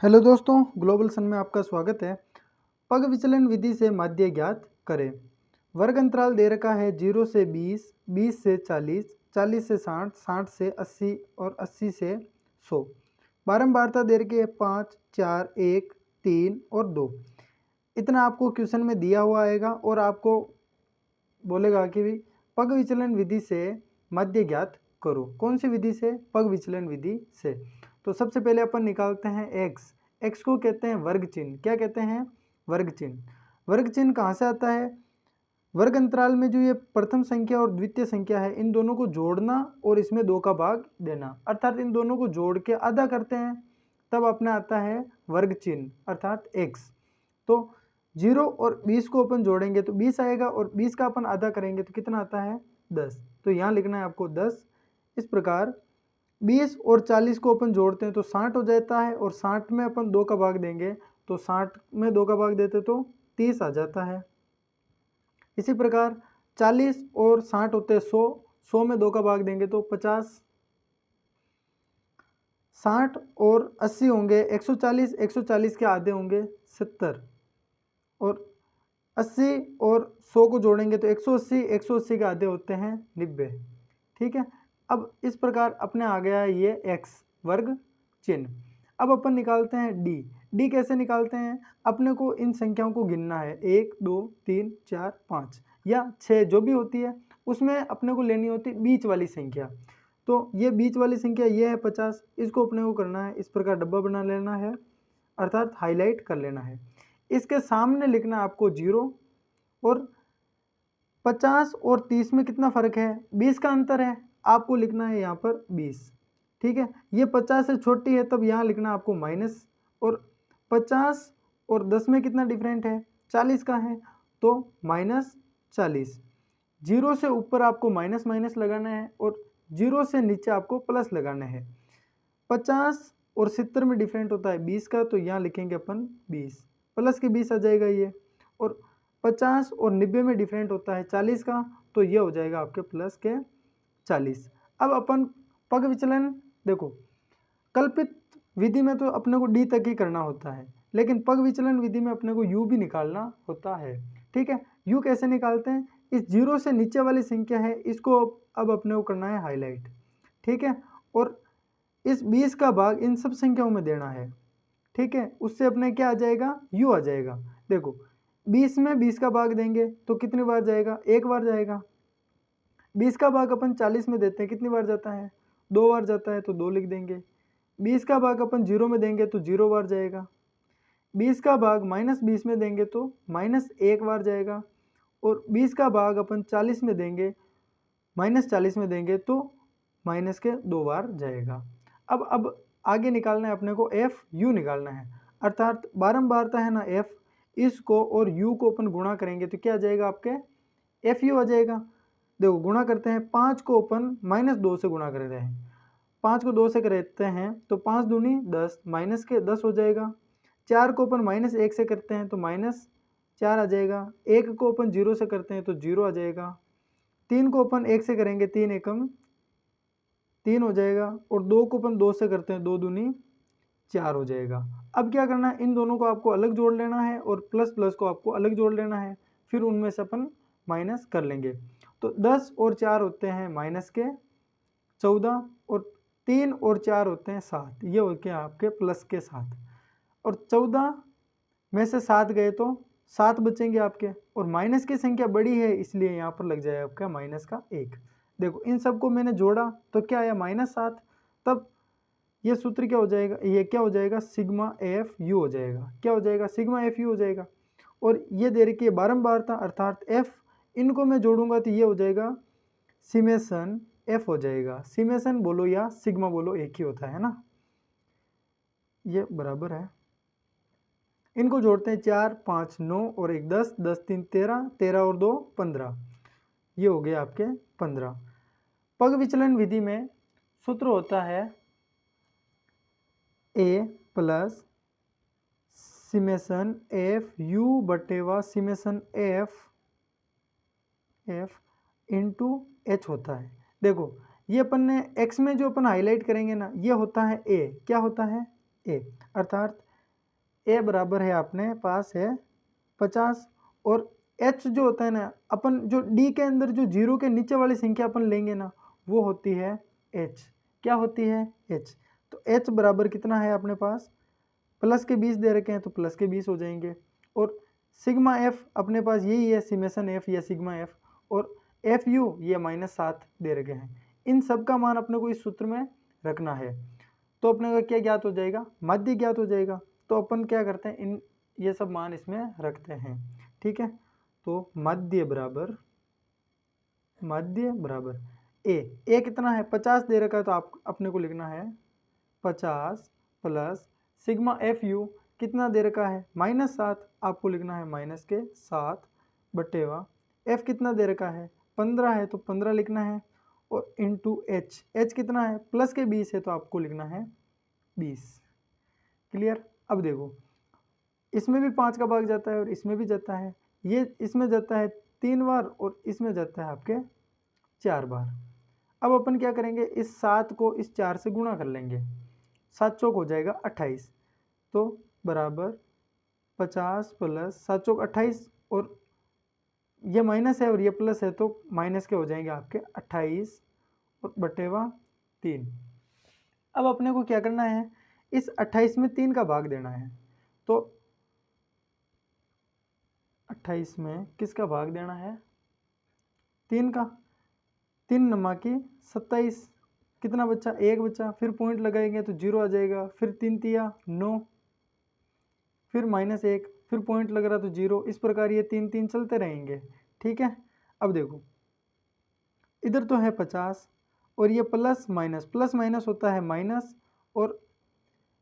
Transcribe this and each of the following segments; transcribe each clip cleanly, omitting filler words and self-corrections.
Hello दोस्तों, global सन में आपका स्वागत है। पग विचलन विधि से माध्य ज्ञात करें। वर्ग अंतराल दे रखा है 0 से 20, 20 से 40, 40 से 60, 60 से 80 और 80 से 100। बारंबारता दे रखी है 5, 4, 1, 3 और 2। इतना आपको क्वेश्चन में दिया हुआ आएगा और आपको बोलेगा कि भी पग विचलन विधि से माध्य ज्ञात करो। कौन सी विधि से? पग विचलन विधि से। तो सबसे पहले अपन निकालते हैं एक्स। एक्स को कहते हैं वर्ग चिन्ह। क्या कहते हैं? वर्ग चिन्ह। वर्ग चिन्ह कहाँ से आता है? वर्ग अंतराल में जो ये प्रथम संख्या और द्वितीय संख्या है, इन दोनों को जोड़ना और इसमें 2 का भाग देना, अर्थात इन दोनों को जोड़ के आधा करते हैं, तब अपना आता है वर्ग चिन्ह अर्थात एक्स। तो 0 और 20 को अपन जोड़ेंगे तो 20 आएगा और 20 का अपन आधा करेंगे तो कितना आता है? 10। तो यहाँ लिखना है आपको 10। इस प्रकार 20 और 40 को अपन जोड़ते हैं तो 60 हो जाता है और 60 में अपन 2 का भाग देंगे तो 60 में 2 का भाग देते तो 30 आ जाता है। इसी प्रकार 40 और 60 होते हैं 100, 100 में 2 का भाग देंगे तो 50। 60 और 80 होंगे 140, 140 के आधे होंगे 70 और 80 और 100 को जोड़ेंगे तो 180, 180 के आधे होते हैं 90। ठीक है, अब इस प्रकार अपने आ गया है ये एक्स वर्ग चिन्ह। अब अपन निकालते हैं डी। डी कैसे निकालते हैं? अपने को इन संख्याओं को गिनना है 1, 2, 3, 4, 5 या 6 जो भी होती है, उसमें अपने को लेनी होती है बीच वाली संख्या। तो ये बीच वाली संख्या ये है 50, इसको अपने को करना है इस प्रकार डब्बा बना लेना है अर्थात हाईलाइट कर लेना है। इसके सामने लिखना है आपको 0 और 50 और 30 में कितना फ़र्क है? 20 का अंतर है, आपको लिखना है यहाँ पर 20। ठीक है, ये 50 से छोटी है तब यहाँ लिखना आपको माइनस, और 50 और 10 में कितना डिफरेंट है? 40 का है तो माइनस 40। 0 से ऊपर आपको माइनस माइनस लगाना है और 0 से नीचे आपको प्लस लगाना है। 50 और 70 में डिफरेंट होता है 20 का, तो यहाँ लिखेंगे अपन 20, प्लस के 20 आ जाएगा ये। और 50 और 90 में डिफरेंट होता है 40 का, तो ये हो जाएगा आपके प्लस के 40। अब अपन पग विचलन देखो, कल्पित विधि में तो अपने को डी तक ही करना होता है, लेकिन पग विचलन विधि में अपने को यू भी निकालना होता है। ठीक है, यू कैसे निकालते हैं? इस 0 से नीचे वाली संख्या है, इसको अब अपने को करना है हाईलाइट। ठीक है, और इस 20 का भाग इन सब संख्याओं में देना है। ठीक है, उससे अपने क्या आ जाएगा? यू आ जाएगा। देखो 20 में 20 का भाग देंगे तो कितनी बार जाएगा? एक बार जाएगा। 20 का भाग अपन 40 में देते हैं, कितनी बार जाता है? 2 बार जाता है तो 2 लिख देंगे। 20 का भाग अपन 0 में देंगे तो 0 बार जाएगा। 20 का भाग -20 में देंगे तो -1 बार जाएगा। और 20 का भाग अपन 40 में देंगे, -40 में देंगे तो माइनस के 2 बार जाएगा। अब आगे निकालना है अपने को एफ यू निकालना है, अर्थात बारंबारता है ना एफ, इसको और यू को अपन गुणा करेंगे तो क्या आ जाएगा आपके? एफ यू आ जाएगा। देखो गुणा करते हैं, 5 को अपन -2 से गुणा कर रहे हैं, 5 को 2 से करते हैं तो 5 दूनी 10, माइनस के 10 हो जाएगा। 4 को अपन -1 से करते हैं तो -4 आ जाएगा। 1 को अपन 0 से करते हैं तो 0 आ जाएगा। 3 को अपन 1 से करेंगे, 3 एकम 3 हो जाएगा। और 2 को अपन 2 से करते हैं, 2 दूनी 4 हो जाएगा। अब क्या करना है? इन दोनों को आपको अलग जोड़ लेना है और प्लस प्लस को आपको अलग जोड़ लेना है, फिर उनमें से अपन माइनस कर लेंगे। तो 10 और 4 होते हैं माइनस के 14, और 3 और 4 होते हैं 7, ये हो गया आपके प्लस के 7। और 14 में से 7 गए तो 7 बचेंगे आपके, और माइनस की संख्या बड़ी है इसलिए यहाँ पर लग जाएगा आपका माइनस का 1। देखो इन सबको मैंने जोड़ा तो क्या आया? -7। तब ये सूत्र क्या हो जाएगा? ये क्या हो जाएगा? सिग्मा एफ यू हो जाएगा। क्या हो जाएगा? सिग्मा एफ यू हो जाएगा। और ये दे रखी है बारंबारता अर्थात एफ, इनको मैं जोड़ूंगा तो ये हो जाएगा सिमेशन एफ हो जाएगा। सिमेशन बोलो या सिग्मा बोलो, एक ही होता है ना, ये बराबर है। इनको जोड़ते हैं 4, 5, 9 और 1 10, 10 3 13, 13 और 2 15, ये हो गए आपके 15। पग विचलन विधि में सूत्र होता है A plus summation F U बटेवा सिमेशन एफ इंटू एच होता है। देखो ये अपन ने एक्स में जो अपन हाईलाइट करेंगे ना, ये होता है ए। क्या होता है? ए, अर्थात ए बराबर है अपने पास है 50 और एच जो होता है ना, अपन जो डी के अंदर जो जीरो के नीचे वाली संख्या अपन लेंगे ना, वो होती है एच। क्या होती है? एच। तो एच बराबर कितना है अपने पास? प्लस के 20 दे रखे हैं तो प्लस के 20 हो जाएंगे। और सिग्मा एफ अपने पास यही है, सिमेशन एफ या सिग्मा एफ। और एफ यू ये -7 दे रखे हैं। इन सब का मान अपने को इस सूत्र में रखना है। तो अपने को क्या ज्ञात हो जाएगा? माध्य ज्ञात हो जाएगा। तो अपन क्या करते हैं, इन ये सब मान इसमें रखते हैं। ठीक है, तो माध्य बराबर ए कितना है? 50 दे रखा है तो आप अपने को लिखना है 50 प्लस सिग्मा एफ यू कितना दे रखा है? -7, आपको लिखना है -7 बटेवा एफ कितना दे रखा है? 15 है तो 15 लिखना है और इंटू एच कितना है? प्लस के 20 है तो आपको लिखना है 20। क्लियर? अब देखो, इसमें भी 5 का भाग जाता है और इसमें भी जाता है। ये इसमें जाता है 3 बार और इसमें जाता है आपके 4 बार। अब अपन क्या करेंगे, इस 7 को इस 4 से गुणा कर लेंगे। 7 चौक हो जाएगा 28, तो बराबर 50 प्लस 7 चौक 28, और ये माइनस है और ये प्लस है तो माइनस के हो जाएंगे आपके 28 और बटेवा 3। अब अपने को क्या करना है, इस 28 में 3 का भाग देना है। तो 28 में किसका भाग देना है? 3 का। 3 नमा की 27, कितना बचा? 1 बचा। फिर पॉइंट लगाएंगे तो 0 आ जाएगा। फिर 3 तिया 9, फिर -1, फिर पॉइंट लग रहा तो 0। इस प्रकार ये 3 3 चलते रहेंगे। ठीक है, अब देखो इधर तो है 50 और ये प्लस माइनस होता है माइनस, और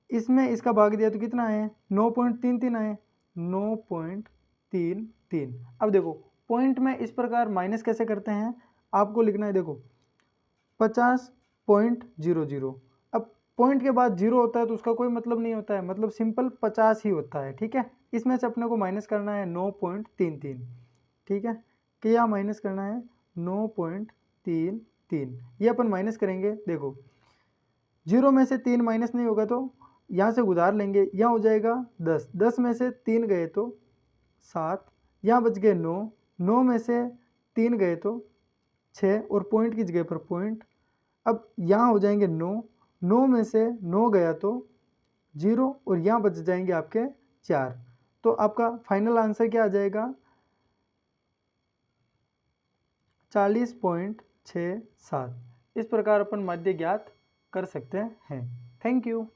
इसमें इसका भाग दिया तो कितना है? 9.33 आए, 9.33। अब देखो पॉइंट में इस प्रकार माइनस कैसे करते हैं, आपको लिखना है, देखो 50.00। अब पॉइंट के बाद 0 होता है तो उसका कोई मतलब नहीं होता है, मतलब सिंपल 50 ही होता है। ठीक है, इसमें से अपने को माइनस करना है 9.33। ठीक है, क्या माइनस करना है? 9.33। ये अपन माइनस करेंगे, देखो 0 में से 3 माइनस नहीं होगा तो यहाँ से उधार लेंगे, यहाँ हो जाएगा 10, 10 में से 3 गए तो 7, यहाँ बच गए 9, 9 में से 3 गए तो 6 और पॉइंट की जगह पर पॉइंट। अब यहाँ हो जाएंगे 9, 9 में से 9 गया तो 0 और यहाँ बच जाएंगे आपके 4। तो आपका फाइनल आंसर क्या आ जाएगा? 40.67। इस प्रकार अपन माध्य ज्ञात कर सकते हैं। Thank you.